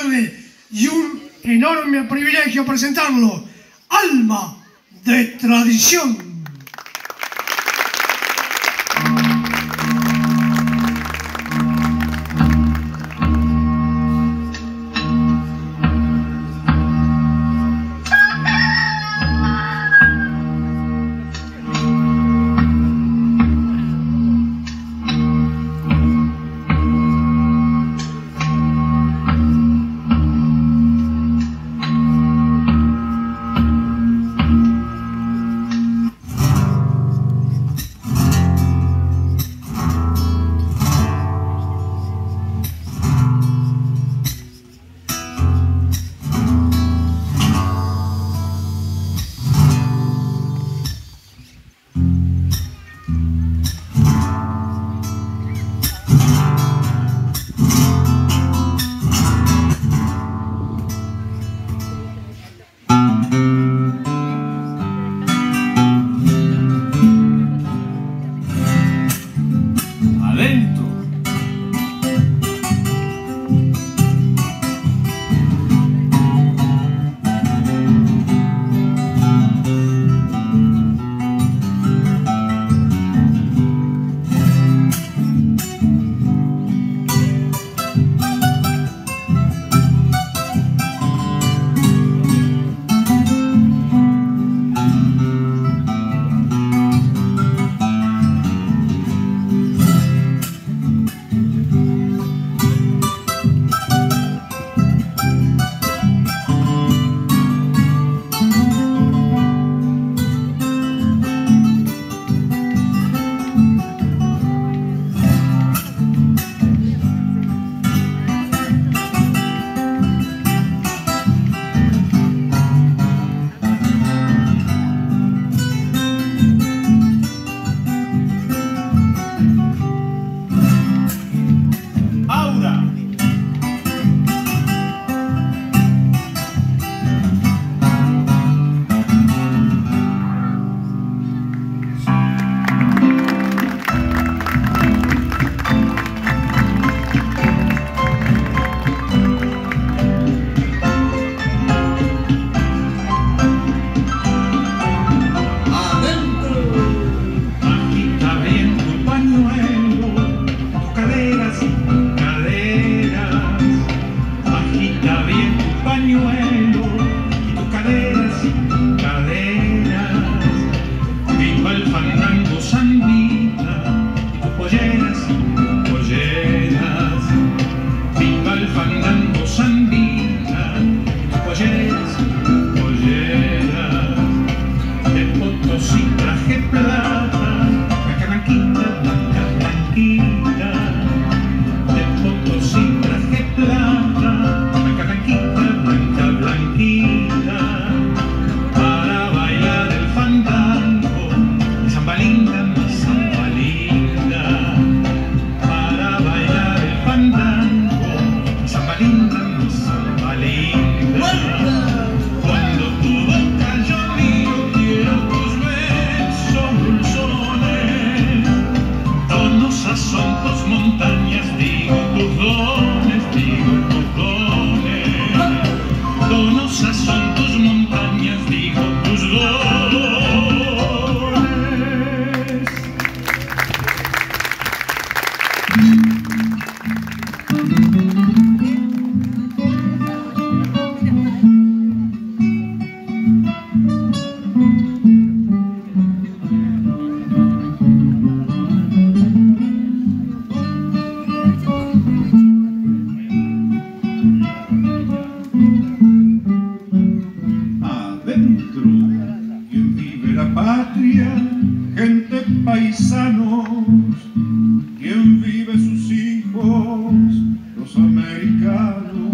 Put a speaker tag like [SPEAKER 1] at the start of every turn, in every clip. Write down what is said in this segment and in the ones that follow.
[SPEAKER 1] tarde y un enorme privilegio presentarlo, Alma de Tradición.
[SPEAKER 2] Paisanos, quien vive sus hijos, los americanos,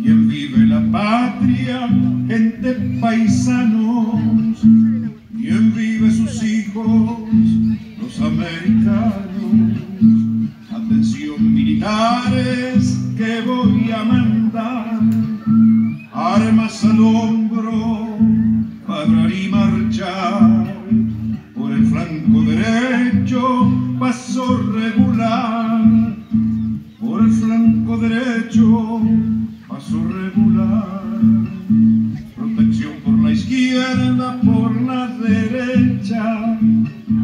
[SPEAKER 2] quien vive la patria, gente paisanos, quien vive sus hijos, los americanos. Atención militares, que voy a mandar, armas al hombro, para y marchar. Por el flanco derecho, paso regular. Por el flanco derecho, paso regular, protección por la izquierda, por la derecha,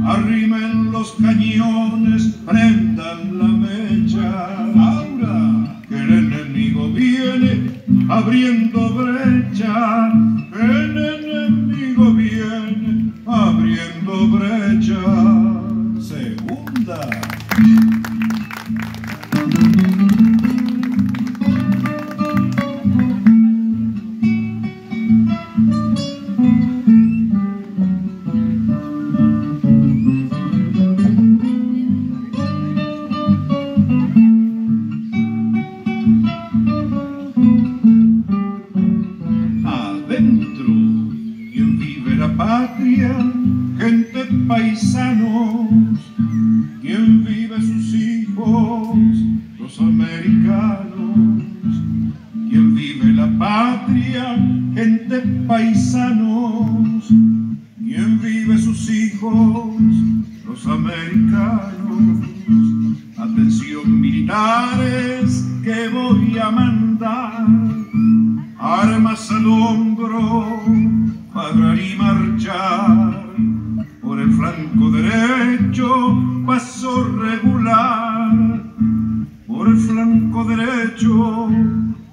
[SPEAKER 2] arrimen los cañones, prendan la mecha. Ahora que el enemigo viene abriendo brecha, el enemigo viene abriendo brecha. Segunda. Patria, gente paisanos, quien vive sus hijos, los americanos, quien vive la patria, gente paisanos, quien vive sus hijos, los americanos. Atención militares, que voy a mandar, armas al hombro, parar y marchar. Por el flanco derecho, paso regular. Por el flanco derecho,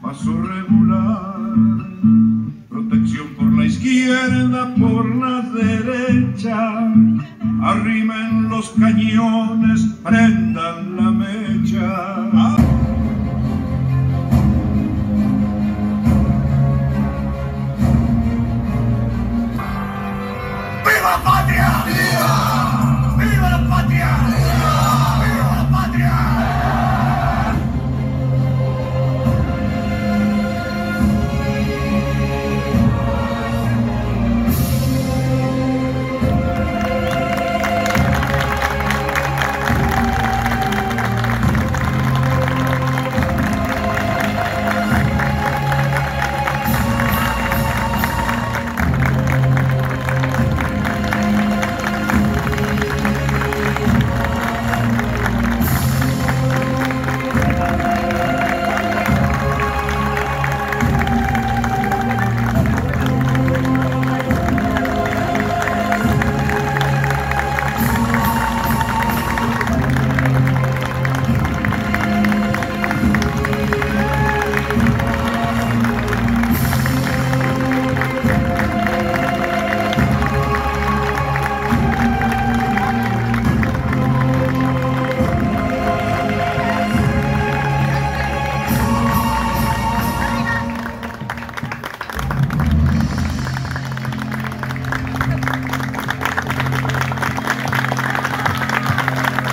[SPEAKER 2] paso regular. Protección por la izquierda, por la derecha. Arrimen los cañones, prendan la mecha.
[SPEAKER 1] ¡Viva la patria! ¡Viva! ¡Viva la patria! ¡Viva! ¡Viva la patria!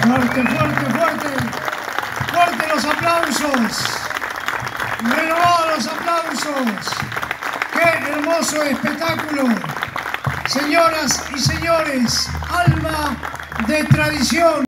[SPEAKER 1] Fuerte, fuerte, fuerte, fuerte los aplausos, renovados los aplausos. ¡Qué hermoso espectáculo! Señoras y señores, alma de tradición.